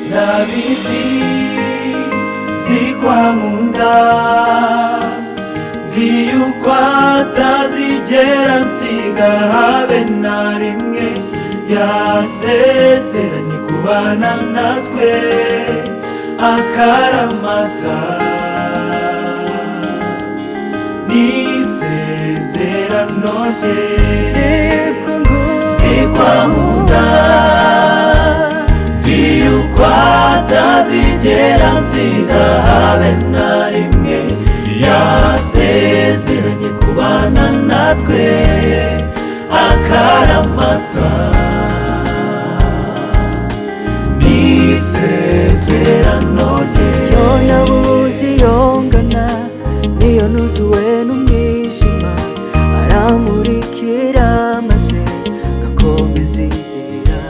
Ndabizi zikwankunda ziyuko atazigera nsiga habe na rimwe yasezeranye kubana natwe akaramata n'isezerano rye zikwankunda ziyuko atazigera nsiga habe na rimwe yasezeranye kubana natwe akaramata n'isezerano rye. Yo nabuze yongana niyo nuzuwe n'umwijima aramurikira maze gakomeza inzira.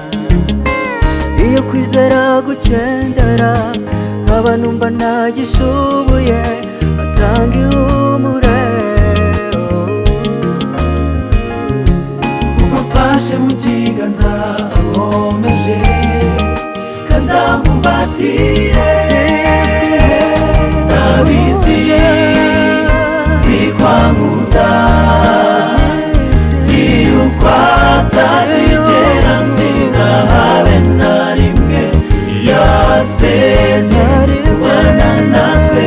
Iyo kwizera gucendera nkaba numva ntagishoboye atanga ihumure, kuko mfashe mu kiganza ankomeje kandi ambumbatiye. Ndabizi zikwankunda ziyuko atazigera nsiga habe na rimwe yasezeranye kubana natwe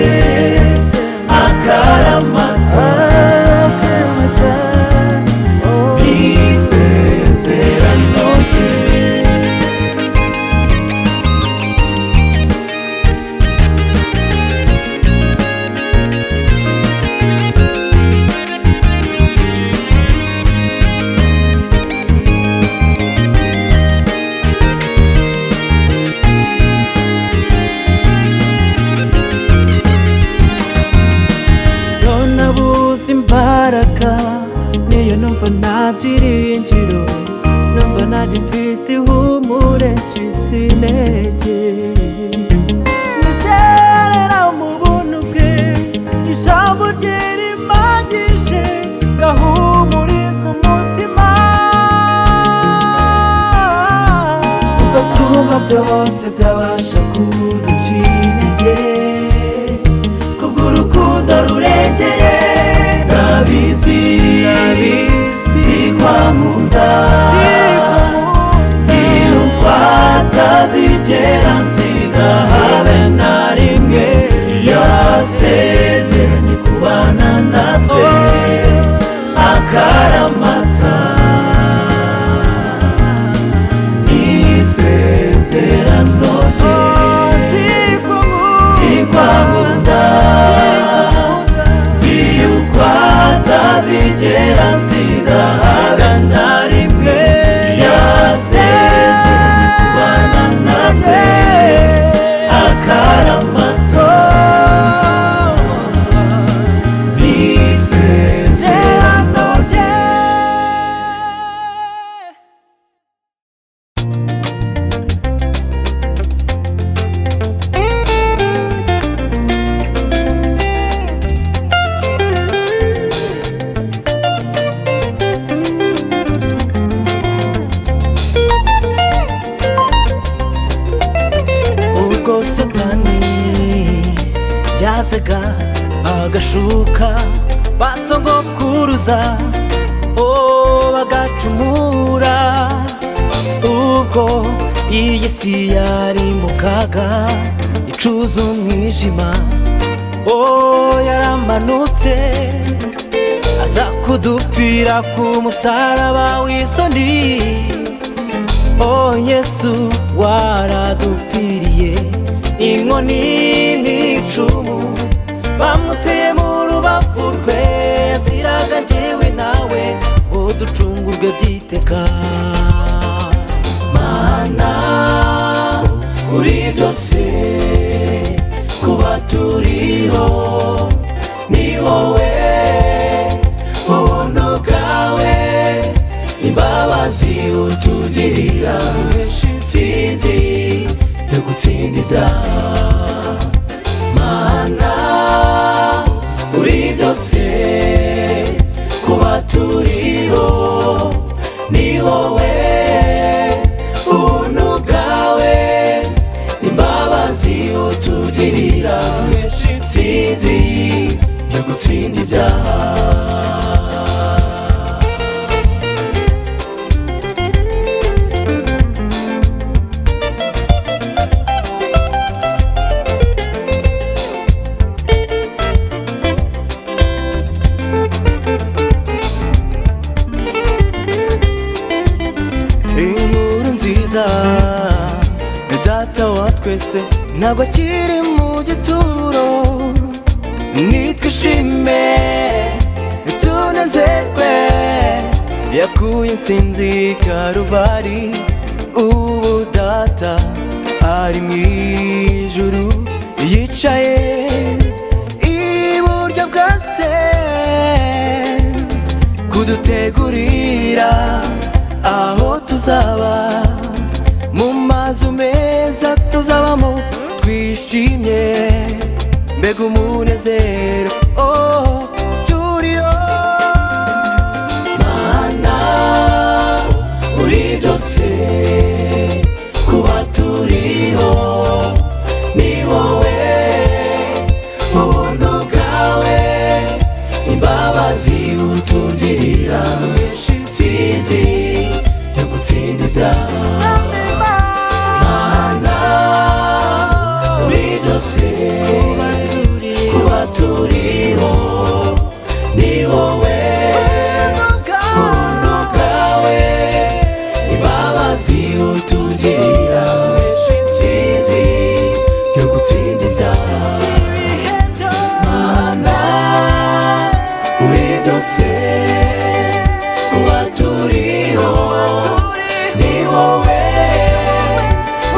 akaramata n'isezerano rye. imbaraga niyo numva nta byiringiro, numva ntagifite ihumure ncitse intege. Nizerera mu buntu bwe ijambo rye rimpagije gahumurizwa umutima, kuko asumba byose byabasha kuduca intege kubw'urukundo rurengeye. Ndabizi zikwankunda ziyuko atazigera nsiga habe na rimwe yasezeranye kubana natwe akaramata n'isezerano rye. Zikwankunda ziyuko atazigera nsiga habe na rimwe yasezeranye kubana natwe akaramata n'isezerano rye. yazaga agashuka basogokuruza bagacumura, ubwo iyi si yari mu kaga icuza umwijima, yaramanutse aza kudupfira ku musaraba w'isoni. Yesu waradupfiriye, inkoni n'icumu bamuteye mu rubavu rwe, yaziraga njyewe nawe ngo ducungurwe byiteka. Mana uri byose kuba turiho ni wowe ubuntu imbabazi utugirira intsinzi yo gutsinda ibyaha. Mana uri byose kuba turiho ni wowe, ubuntu bwawe imbabazi utugirira intsinzi yo gutsinda ibyaha. inkuru nziza data wa twese ntabwo akiri mu gituro, nitwishime tunezerwe, yakuye intsinzi Karuvali, ubu data ari mu ijuru yicaye iburyo bwa se kudutegurira aho tuzaba mu mazu meza tuzabamo twishimye, mbega umunezero turiho. Mana uri byose kuba turiho ni wowe, ubuntu bwawe imbabazi utugirira intsinzi yo gutsinda ibyaha. Mana uri byose kuba turiho ni wowe, ubuntu bwawe imbabazi utugirira intsinzi yo gutsinda ibyaha. Mana uri byose kuba turiho ni wowe,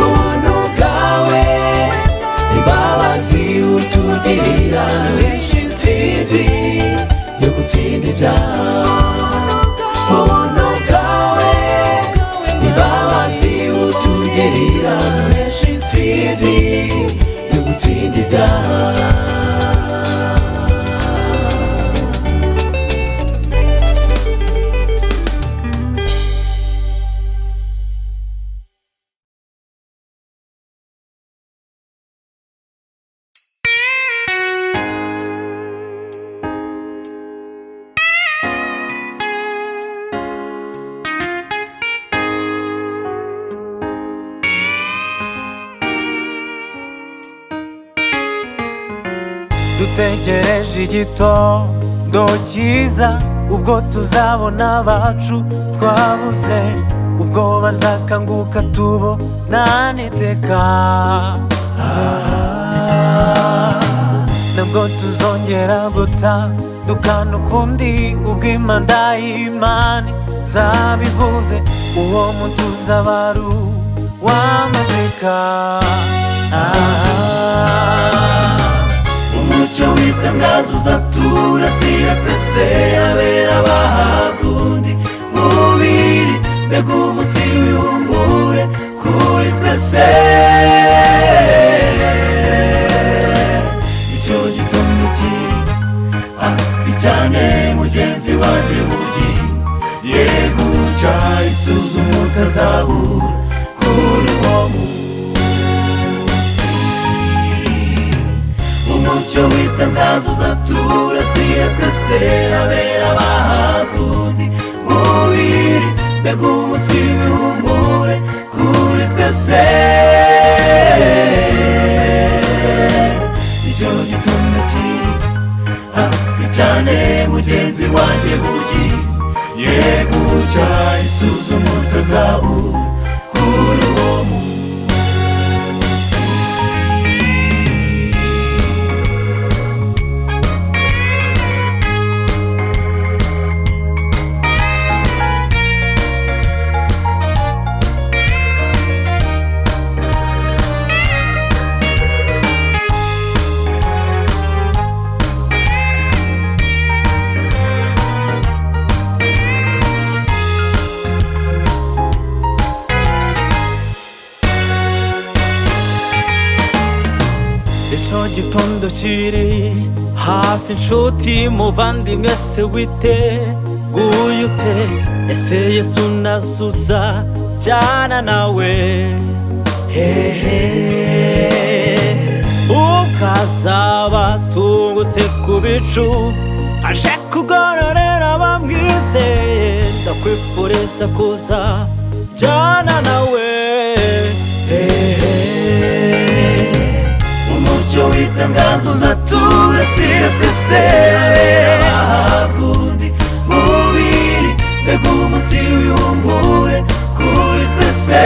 ubuntu bwawe imbabazi utugirira intsinzi yo gutsinda ibyaha. Ubuntu bwawe imbabazi utugirira intsinzi yo gutsinda ibyaha. dutegereje igitondo cyiza, ubwo tuzabona abacu twabuze, ubwo bazakanguka tubonane iteka. Nabwo tuzongera gutandukana ukundi, ubwo impanda y'Imana zabivuze, uwo munsi uzaba ari uw'amateka. Umucyo w'itangazo uzaturasira twese, abera bahabwa undi mubiri, mbega umunsi w'ihumure kuri twese. Icyo gitondo kiri hafi cyane, mugenzi wanjye ugiye guca, isuzuma utazabura kuri uwo munsi. Umucyo w'itangazo uzaturasira twese, abera bahabwa undi mubiri, mbega umunsi w'ihumure kuri twese. Icyo gitondo kiri hafi cyane, mugenzi wanjye ugiye guca, isuzuma utazabura kuri uwo munsi. icyo gitondo kiri hafi inshuti muvandimwe se witeguye ute ese Yesu nazuza jyana nawe hehe ukazaba tungutse ku bicu aje kugororera abamwizeye ndakwifuriza kuza jyana nawe umucyo w'itangazo uzaturasira twese abera bahabwa undi mubiri mbega umunsi w'ihumure kuri twese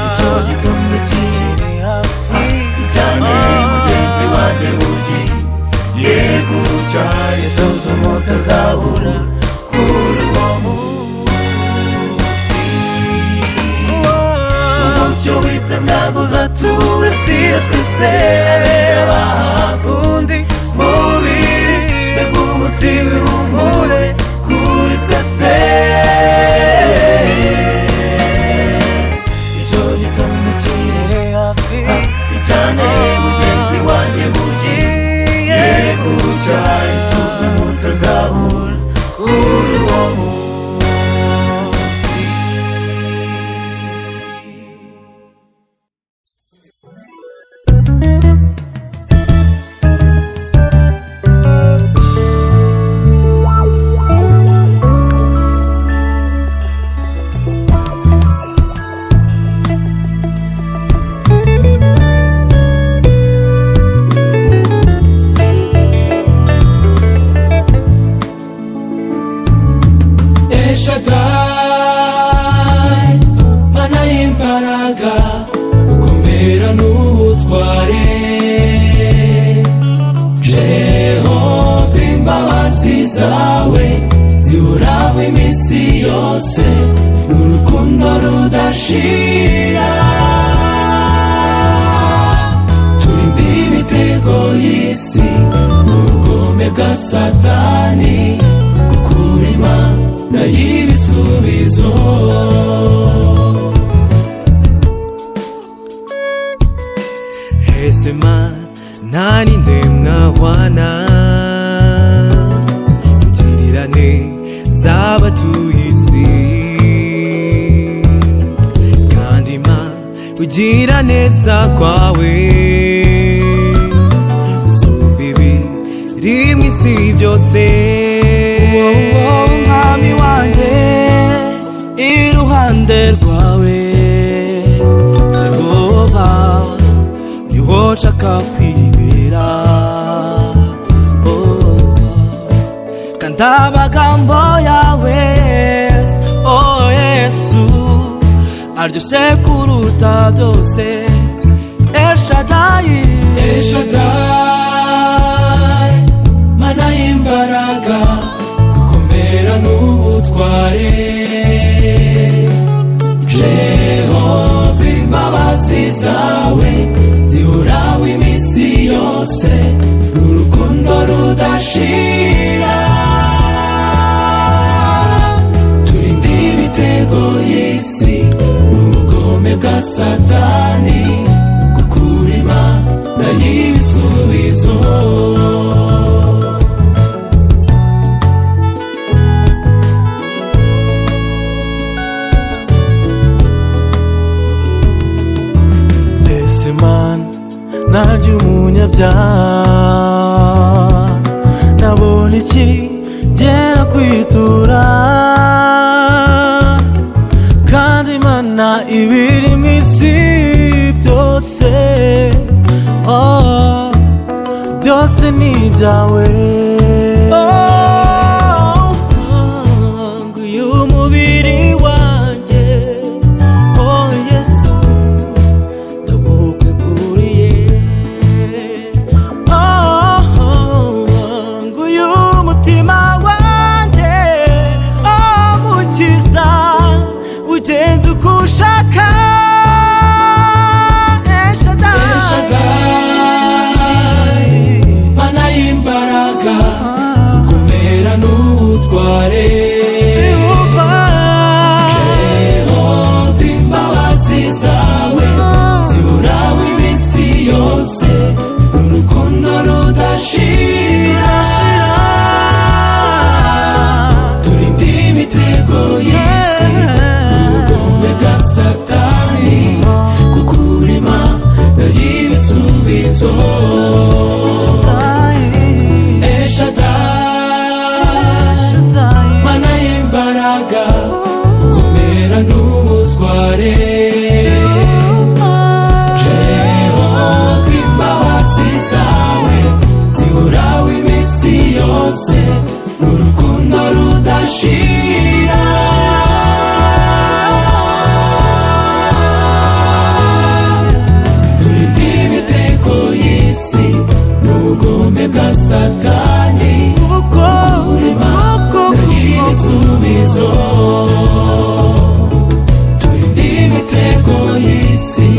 icyo gitondo kiri hafi cyane mugenzi wanjye ugiye guca isuzuma utazabura kuri uwo munsi umucyo w'itangazo uzaturasira twese abera bahabwa undi mubiri mbega umunsi w'ihumure kuri twese icyo gitondo kiri hafi cyane mugenzi wanjye ugiye guca isuzuma utazabura kuri uwo munsi Mana y'imbaraga ukomera n'ubutware Jehova imbabazi zawe zihoraho iminsi yose n'urukundo rudashira turinde imitego y'isi n'ubugome bwa Satani gukura imana y'ibisubizo ese Mana ninde mwahwana tugirirane z'abatuye isi kandi kugira neza kwawe usumba ibiri mu isi byose umwami wanjye iruhande rwawe Jehova niho nshaka kwibera kandi amagambo yawe Yesu aryoshye kuruta byose El Shaddai Mana y'imbaraga ukomera n'ubutware Jehova imbabazi zawe zihoraho iminsi yose n'urukundo rudashira turinde imitego y'isi n'ubugome bwa Satani gukura imana y'ibisubizo nanjye umunyabyaha nabona iki gera kwitura kandi Imana ibiri mu isi byose byose ni ibyawe nguyu mubiri wanjye Yesu ugenza uko ushaka El Shaddai Mana y'imbaraga ibisubizo Mana y'imbaraga ukomera n'ubutware Jehova imbabazi zawe zihoraho iminsi yose n'urukundo rudashira turinde imitego y'isi n'ubugome bwa Satani kurema ibisubizo turinde imitego y'isi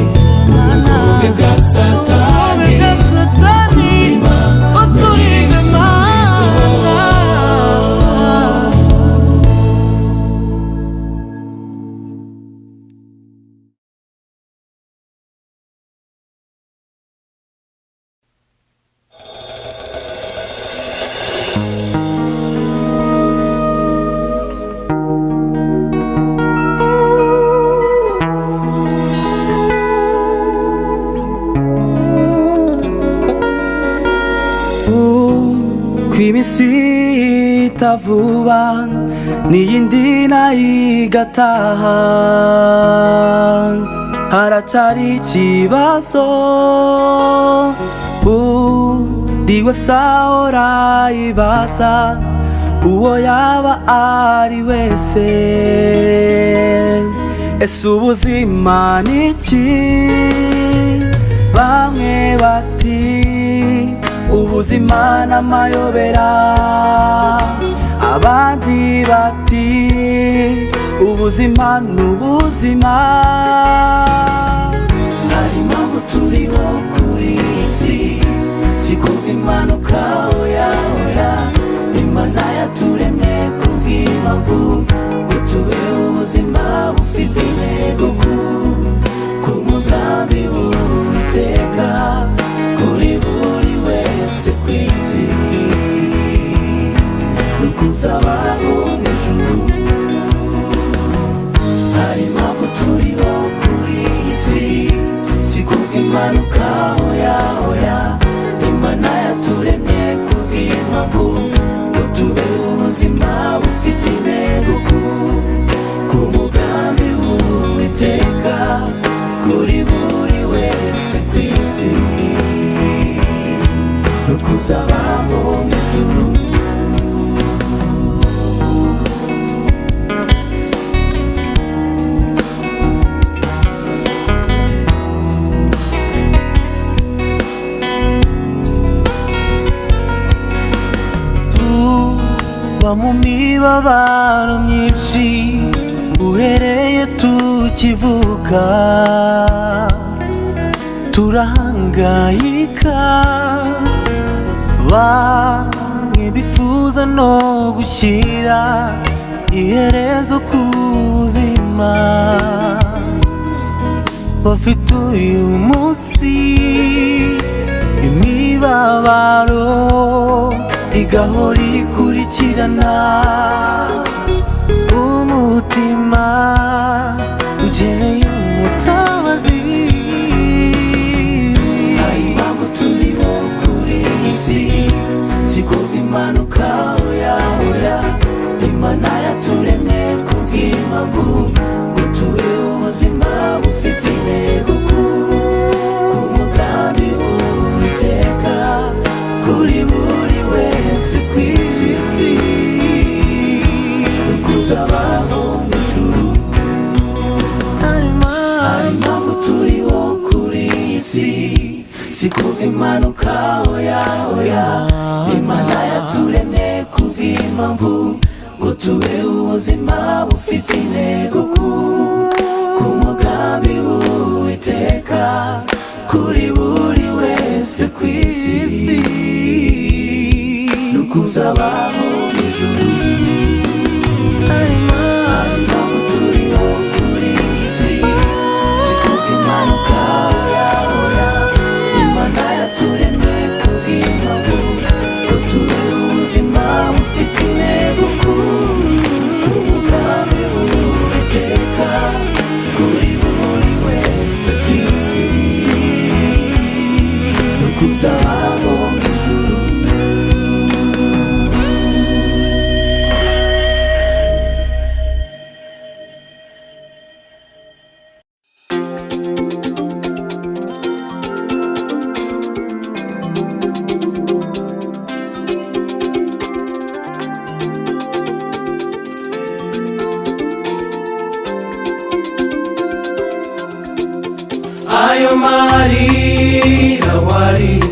n'ubugome bwa Satani kurema ibisubizo kw'imisi itavuba n'iyindi nayigataha haracari ikibazo uriwe sahora ibaza uwo yaba ari wese ese ubuzima niki bamwe bati ubuzima n'amayobera abandi bati ubuzima n'ubuzima hari impamvu turiho kuri iyi si si kubw'impanuka oya oya Imana yaturemye kubw'impamvu ngo tubeho ubuzima bufite intego ku mugambi w'Uwiteka kuri buri wese ku isi n'ukuzabaho mu ijuru hari impamvu turiho kuri iyi si si kubw'impanuka oya oya Imana yaturemye kubw'impamvu ngo tubeho ubuzima bufite intego ku mugambi w'Uwiteka kuri buri wese ku isi n'ukuzabaho mu ijuru tuba mu mibabaro myinshi uhereye tukivuka turahangayika bamwe bifuza no gushyira iherezo ku buzima bafite uyu munsi imibabaro igahora ikurikirana umutima ukeneye umutabazi hari impamvu turiho kuri iyi si si kubw'impanuka oya oya Imana yaturemye kubw'impamvu ngo tubeho ubuzima bufite intego ku mugambi w'Uwiteka kuri buri wese ku isi n'ukuzabaho mu ijuru hari impamvu turiho kuri iyi si si kubw'impanuka oya oya Imana yaturemye kubw'impamvu ngo tubeho ubuzima bufite intego ku mugambi w'Uwiteka kuri buri wese ku isi n'ukuzabaho mu ijuru hari impamvu turiho kuri iyi si si kubw'impanuka oya oya Imana yaturemye kubw'impamvu ngo tubeho ubuzima bufite intego ku mugambi w'Uwiteka kuri buri wese ku isi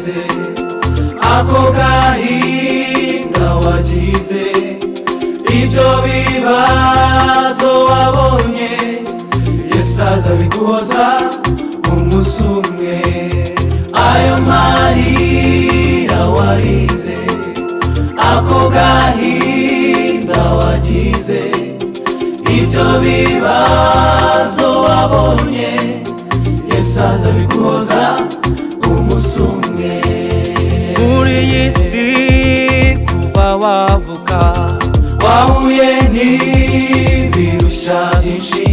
warize ako gahinda wagize ibyo bibazo wabonye Yesu azabiguhoza umunsi umwe ayo marira warize ako gahinda wagize ibyo bibazo wabonye Yesu azabiguhoza umunsi umwe muri iyi si kuva wavuka wahuye n'ibirusha byinshi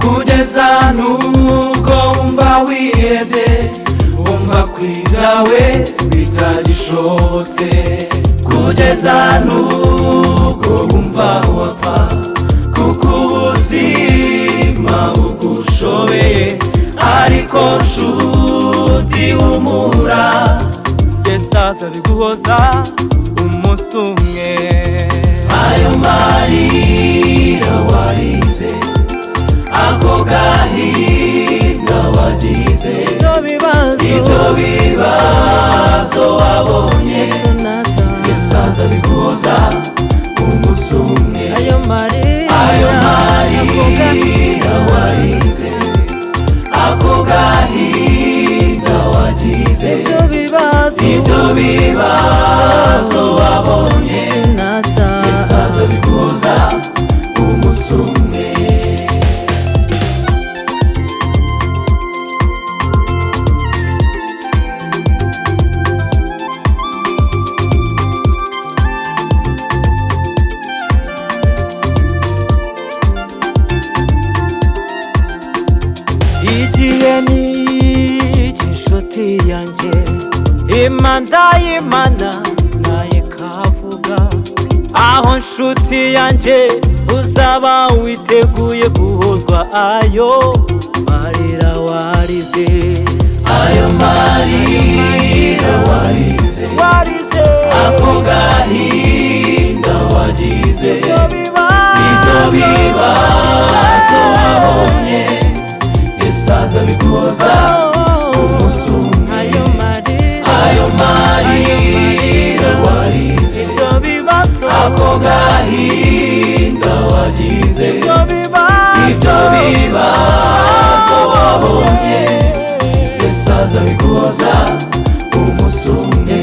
kugeza n'ubwo wumva wihebye wumva ko ibyawe bitagishobotse kugeza n'ubwo wumva wapfa kuko ubuzima bugushobeye ariko nshuti humura Yesu azabiguhoza umunsi umwe ayo marira warize ako gahinda wagize ibyo bibazo wabonye Yesu azabiguhoza umunsi umwe ayo marira warize ako gahinda wagize ibyo bibazo wabonye Yesu azabiguhoza umunsi umwe igihe ni cy'inshuti yanjye imanda y'Imana naye kavuga aho nshuti yanjye uzaba witeguye guhozwa ayo marira warize ayo marira warize ako gahinda wagize ibyo bibazo wabonye Yesu azabiguhoza umunsi umwe ayo marira warize ako gahinda wagize ibyo bibazo wabonye Yesu azabiguhoza umunsi umwe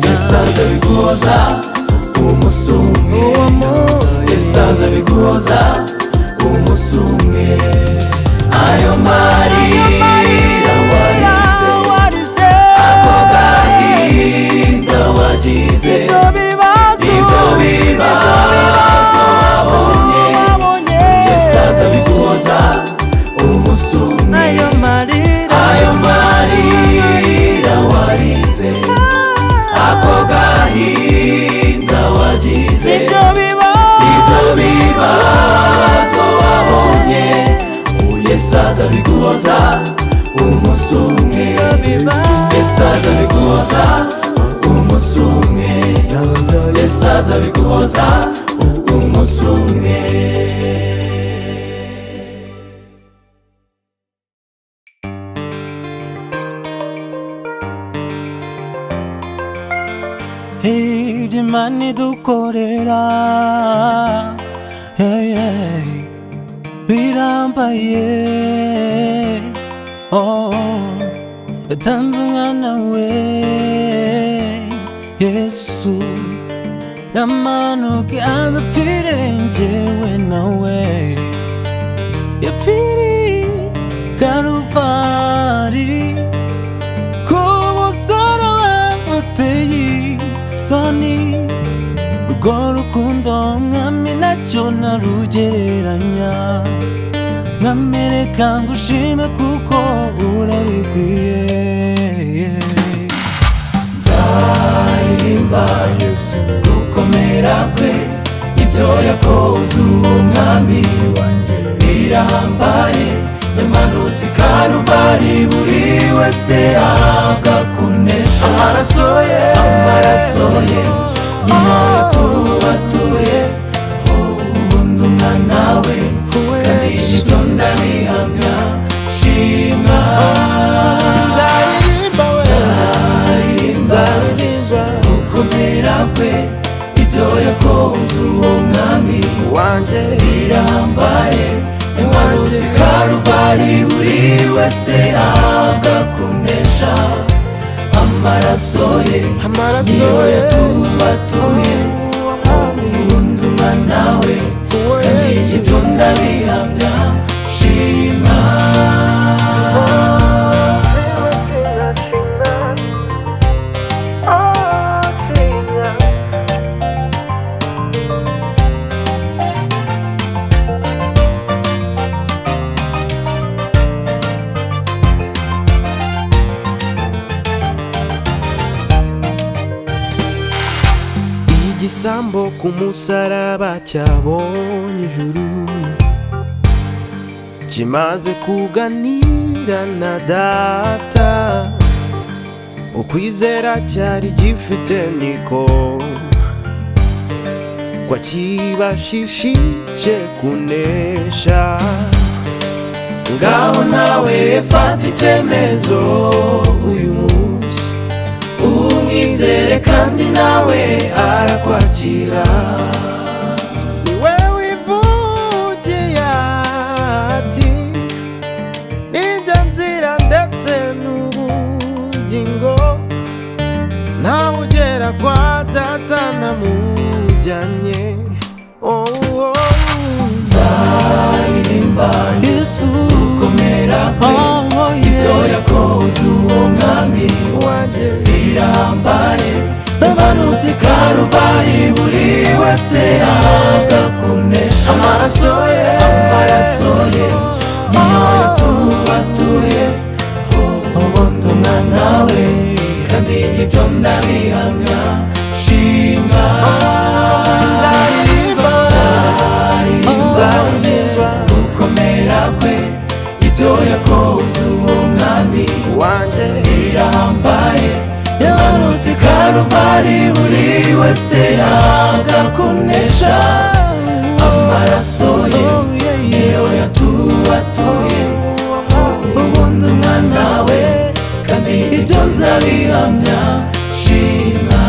Yesu azabiguhoza umunsi umwe Yesu azabiguhoza umunsi umwe ayo marira warize ako gahinda wagize ibyo bibazo wabonye Yesu azabiguhoza umunsi umwe ayo marira warize ako gahinda wagize ibyo bibazo wabonye Yesu azabiguhoza umunsi umwe Yesu azabiguhoza umunsi umwe Yesu azabiguhoza umunsi umwe ibyo Imana idukorera birambaye yatanze umwana we Yesu yamanuke agapfire njyewe nawe yapfiriye Karuvari ku musaraba uteye isoni urwo rukundo mwami nacyo narugereranya nkamereka ngushime kuko urabikwiye nzaririmba Yesu gukomera kwe ibyo yakoze uwo mwami wanjye birahambaye yamanutse i Karuvari buri wese ahabwa kunesha amaraso ye niyo yatubatuye ubundi umwana we kandi nibyo ndabihamya shimwa amaraso ye niyo yatubatuye ubundi umwana we kandi ibyo ndabihamya shima igisambo ku musaraba cyabonye ijuru kimaze kuganira na data ukwizera cyari gifite niko kwa kibashishije kunesha ngaho nawe fata icyemezo uyu munsi umwizere kandi nawe arakwakira niwe wivugiye ati ninjye nzira ndetse n'ubugingo ntawe ugera kwa data namujyanye nzaririmba Yesu gukomera kwe ibyo yakoze uwo mwami wanjye birambaye yamanutse Karuvali buri wese ahabwa kunesha amaraso ye niyo yatubatuye ubundi umwana we kandi ibyo ndabihamya shimwa gukomera kwe ibyo yakoze uwo mwami wanjye birahambaye yamanutse Karuvali buri wese ahabwa kunesha amaraso ye niyo yatubatuye ubundi umwana we kandi ibyo ndabihamya shima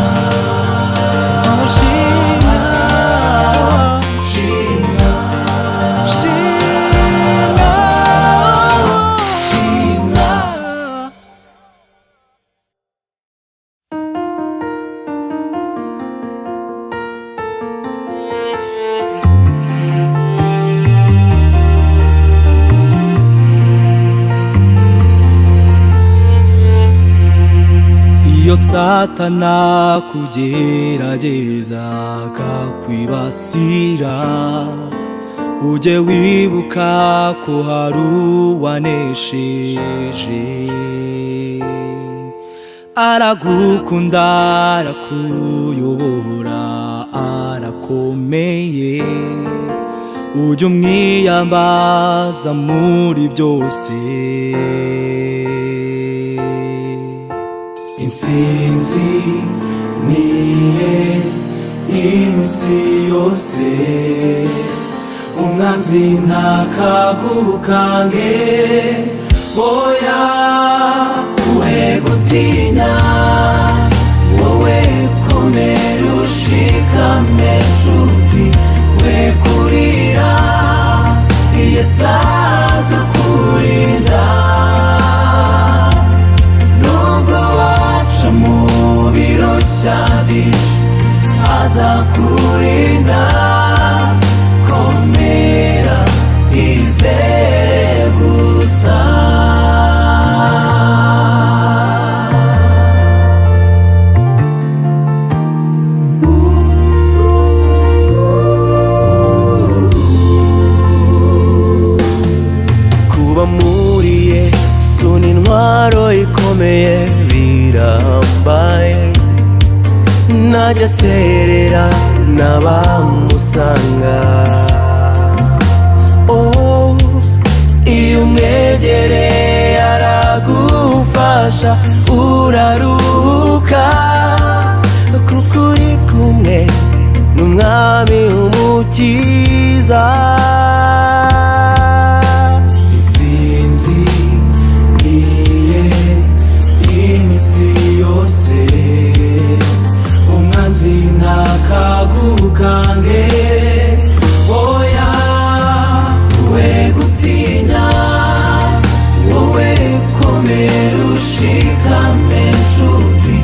iyo Satana kugerageza akakwibasira ujye wibuka ko hari uwanesheje aragukunda arakuyobora arakomeye ujye umwiyambaza muri byose intsinzi niye iminsi yose umwanzi ntakagukange oya we gutinya wowe komera ushikame nshuti we kurira Yesu aza kurinda birushya byinshi aza kurinda komera izere gusa kuba muri Yesu ni intwaro ikomeye birambaye najya aterera n'abamusanga iyo umwegereye aragufasha uraruhuka kuko uri kumwe n'umwami umukiza intsinzi niye iminsi yose umwanzi ntakagukange oya we gutinya wowe komera ushikame nshuti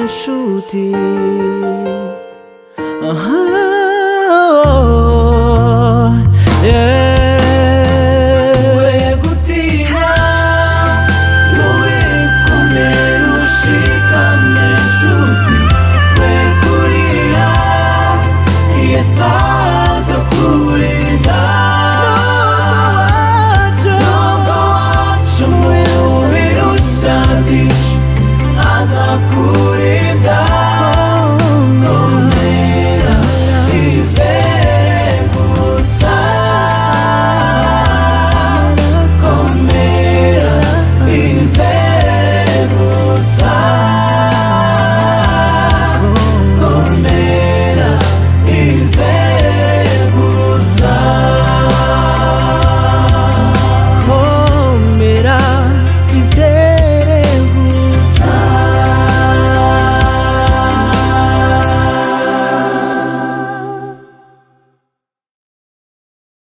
inshuti. Aha